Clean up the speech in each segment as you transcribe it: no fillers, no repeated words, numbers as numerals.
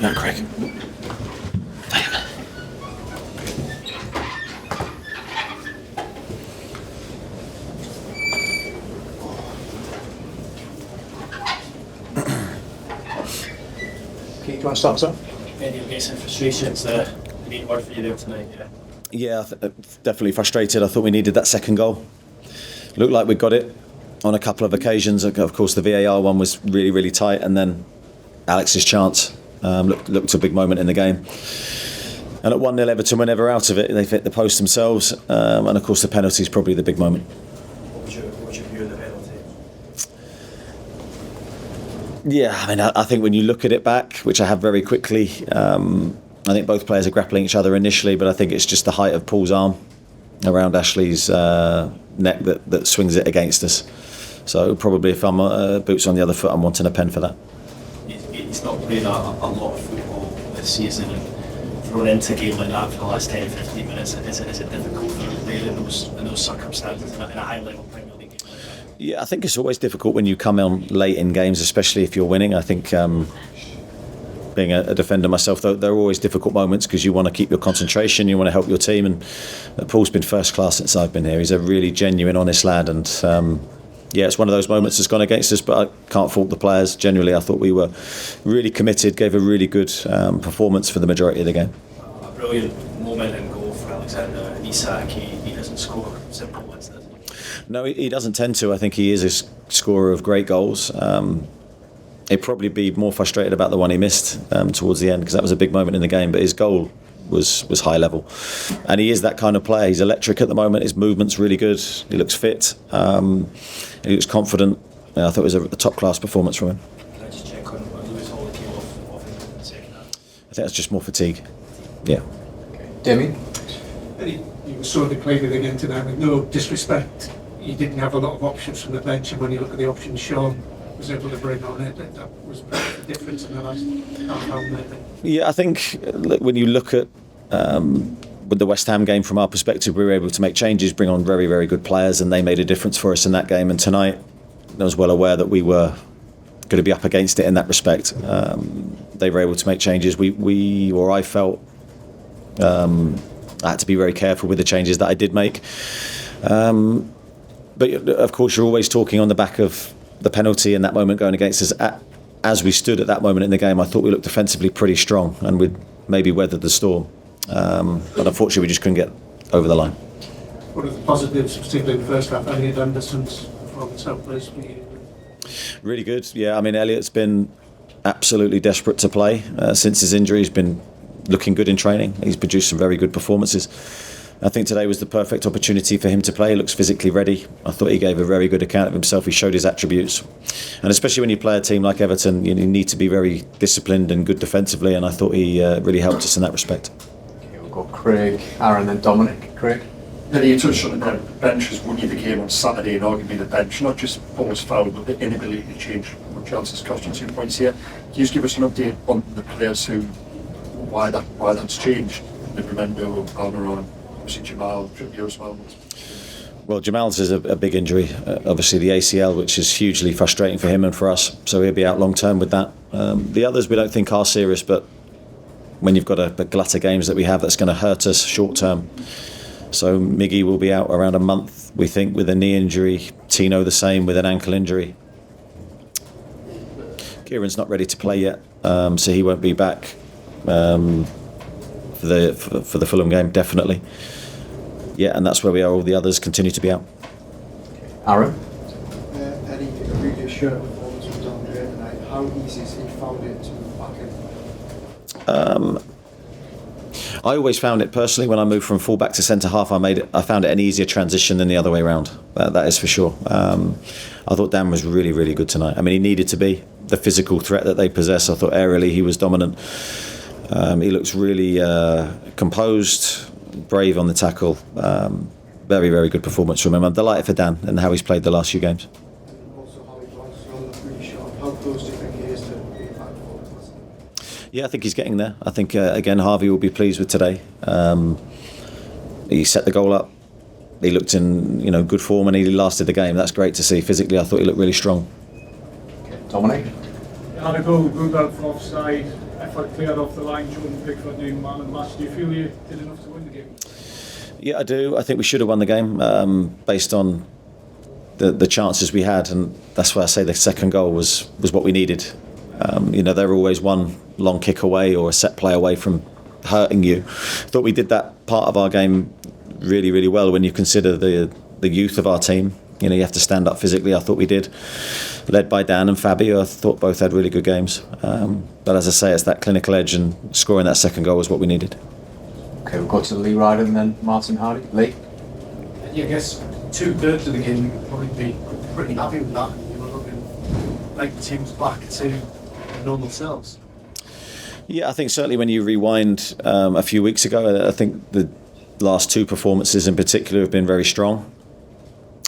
No, Craig. Okay, do you want to start, sir? Eddie, I'm getting frustrations. The main word for you there tonight, Yeah, definitely frustrated. I thought we needed that second goal. Looked like we got it on a couple of occasions. Of course, the VAR one was really, really tight, and then Alex's chance looked a big moment in the game. And at 1-0 Everton were never out of it. They hit the post themselves, and of course the penalty is probably the big moment. What was your view of the penalty? Yeah, I mean, I think when you look at it back, which I have very quickly, I think both players are grappling each other initially, but I think it's just the height of Paul's arm around Ashley's neck that swings it against us. So probably if I'm boots on the other foot, I'm wanting a pen for that. He's not played a lot of football this season, and thrown into a game like that for the last 10-15 minutes, is it difficult for him to play in those circumstances in a high-level Premier League game like that? Yeah, I think it's always difficult when you come on late in games, especially if you're winning. I think being a defender myself, they're always difficult moments because you want to keep your concentration, you want to help your team, and Paul's been first class since I've been here. He's a really genuine, honest lad, and yeah, it's one of those moments that's gone against us, but I can't fault the players. Generally, I thought we were really committed, gave a really good performance for the majority of the game. A brilliant moment and goal for Alexander. Isak, he doesn't score simple ones, does he? No, he doesn't tend to. I think he is a scorer of great goals. He'd probably be more frustrated about the one he missed towards the end, because that was a big moment in the game, but his goal was high level, and he is that kind of player. He's electric at the moment. His movement's really good. He looks fit. He looks confident. I thought it was a top class performance from him. Can I just check on Lewis Hall came off in the second half? I think that's just more fatigue. Yeah. Okay. Damien? Eddie, you were so depleted again tonight. With no disrespect, you didn't have a lot of options from the bench, and when you look at the options Sean was able to bring on it, that was the difference in the last half hour maybe. Yeah, I think when you look at with the West Ham game, from our perspective, we were able to make changes, bring on very, very good players, and they made a difference for us in that game. And tonight, I was well aware that we were going to be up against it in that respect. They were able to make changes. I felt I had to be very careful with the changes that I did make. But of course, you're always talking on the back of the penalty and that moment going against us. As we stood at that moment in the game, I thought we looked defensively pretty strong, and we'd maybe weathered the storm. But unfortunately, we just couldn't get over the line. What are the positives, particularly in the first half? Elliott Anderson's performance helped place for you? Really good. Yeah, I mean, Elliott's been absolutely desperate to play since his injury. He's been looking good in training. He's produced some very good performances. I think today was the perfect opportunity for him to play. He looks physically ready. I thought he gave a very good account of himself. He showed his attributes. And especially when you play a team like Everton, you need to be very disciplined and good defensively, and I thought he really helped us in that respect. Okay, we'll go Craig, Aaron, then Dominic. Craig? Eddie, you touched on the bench as one of the game on Saturday, and arguably the bench, not just Paul's foul, but the inability to change what chances cost you 2 points here. Can you just give us an update on the players why that's changed? Livramento, Almiron, obviously Jamal, Trippier as well. Well, Jamal's is a big injury, obviously the ACL, which is hugely frustrating for him and for us, so he'll be out long term with that. The others we don't think are serious, but when you've got a glut of games that we have, that's going to hurt us short term. So Miggy will be out around a month, we think, with a knee injury. Tino the same with an ankle injury. Kieran's not ready to play yet, so he won't be back for the Fulham game, definitely. Yeah, and that's where we are. All the others continue to be out. Aaron? Eddie, a really assured performance from Dominic tonight. How easy is he found it to move back in? I always found it personally when I moved from full back to centre half. I found it an easier transition than the other way around. That is for sure. I thought Dan was really, really good tonight. I mean, he needed to be. The physical threat that they possess, I thought aerially he was dominant. He looks really composed, brave on the tackle. Very, very good performance from him. I'm delighted for Dan and how he's played the last few games. And also how he was, I'm not really sure. How close do you think he is to being back for? Yeah, I think he's getting there. I think, again, Harvey will be pleased with today. He set the goal up. He looked in good form and he lasted the game. That's great to see. Physically, I thought he looked really strong. Dominic. Had a goal ruled out for offside. Effort cleared off the line. Jordan Pickford doing man of the match. Do you feel you did enough to win the game? Yeah, I do. I think we should have won the game based on the chances we had, and that's why I say the second goal was what we needed. They're always one long kick away or a set play away from hurting you. Thought we did that part of our game really, really well when you consider the youth of our team. You have to stand up physically. I thought we did, led by Dan and Fabio. I thought both had really good games. But as I say, it's that clinical edge, and scoring that second goal was what we needed. Okay, we'll go to Lee Ryder and then Martin Hardy. Lee? Yeah, I guess 2/3 of the game you would probably be pretty happy with that. You were looking like the team's back to their normal selves. Yeah, I think certainly when you rewind a few weeks ago, I think the last two performances in particular have been very strong.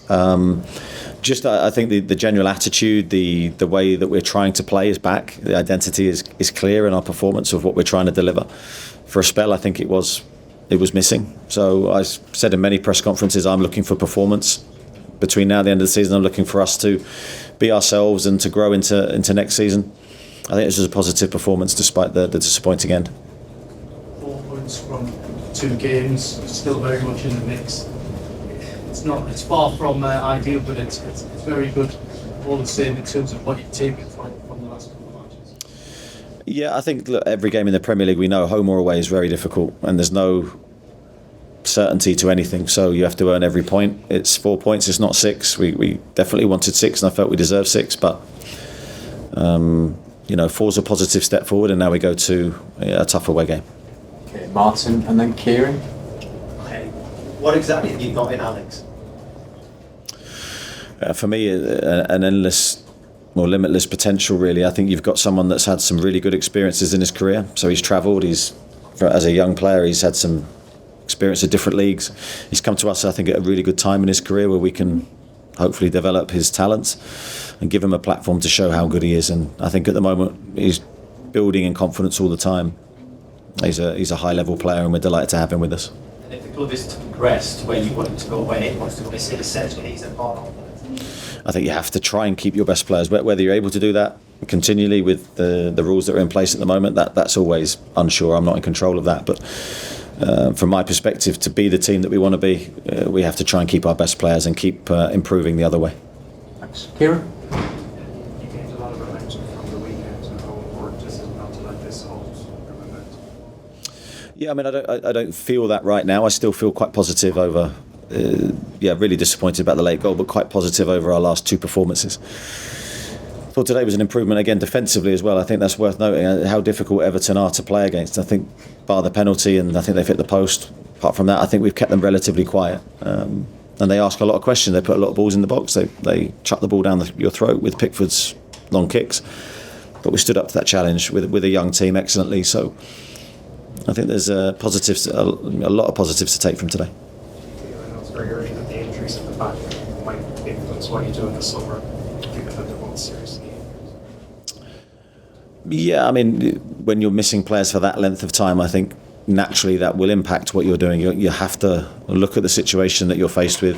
I think the general attitude, the way that we're trying to play is back. The identity is clear in our performance of what we're trying to deliver. For a spell, I think it was missing. So I said in many press conferences, I'm looking for performance. Between now and the end of the season, I'm looking for us to be ourselves and to grow into next season. I think this was a positive performance despite the disappointing end. 4 points from 2 games, still very much in the mix. It's far from ideal, but it's very good all the same in terms of what you've taken from the last couple of matches. Yeah, I think every game in the Premier League we know home or away is very difficult, and there's no certainty to anything, so you have to earn every point. It's 4 points, it's not 6. We definitely wanted 6 and I felt we deserved 6, but 4's a positive step forward, and now we go to a tough away game. Okay, Martin and then Kieran. Okay. What exactly have you got in Alex? For me, an endless or limitless potential, really. I think you've got someone that's had some really good experiences in his career. So he's travelled, as a young player, he's had some experience of different leagues. He's come to us, I think, at a really good time in his career where we can hopefully develop his talents and give him a platform to show how good he is. And I think at the moment he's building in confidence all the time. He's a high-level player, and we're delighted to have him with us. And if the club is to progress to where you want him to go, where he wants to go, is it essential he's a part of that? I think you have to try and keep your best players. Whether you're able to do that continually with the rules that are in place at the moment, that's always unsure. I'm not in control of that. But from my perspective, to be the team that we want to be, we have to try and keep our best players and keep improving the other way. Thanks. Kieran? You gained a lot of momentum from the weekend, and how important is it not to let this hold your momentum? Yeah, I mean, I don't feel that right now. I still feel quite positive over. Really disappointed about the late goal, but quite positive over our last 2 performances. Thought today was an improvement again defensively as well. I think that's worth noting how difficult Everton are to play against. I think bar the penalty, and I think they've hit the post. Apart from that, I think we've kept them relatively quiet. And they ask a lot of questions. They put a lot of balls in the box. They chuck the ball down your throat with Pickford's long kicks. But we stood up to that challenge with a young team excellently. So I think there's a lot of positives to take from today. I know it's very early, that the injuries at the back might influence what you do in the summer, given that they're both seriously injured. Yeah, I mean, when you're missing players for that length of time, I think naturally that will impact what you're doing. You have to look at the situation that you're faced with.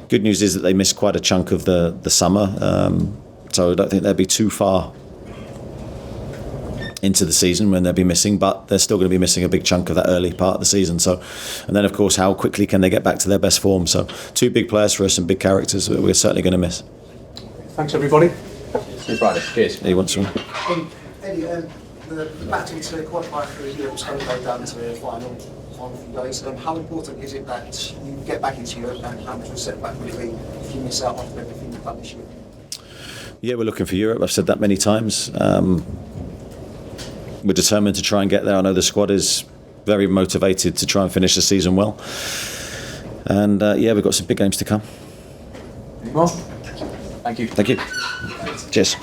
Good news is that they missed quite a chunk of the summer, so I don't think they'll be too far into the season when they'll be missing, but they're still going to be missing a big chunk of that early part of the season. So, and then of course, how quickly can they get back to their best form? So 2 big players for us and big characters that we're certainly going to miss. Thanks, everybody. See you Friday. Cheers. He wants one. Eddie, the battle to qualify for the Europe's going to go down to the final on a few days. How important is it that you get back into Europe, and how much of a setback will it be if you miss out on everything you've done this year? Yeah, we're looking for Europe. I've said that many times. We're determined to try and get there. I know the squad is very motivated to try and finish the season well. And we've got some big games to come. Any more? Thank you. Thank you. Cheers.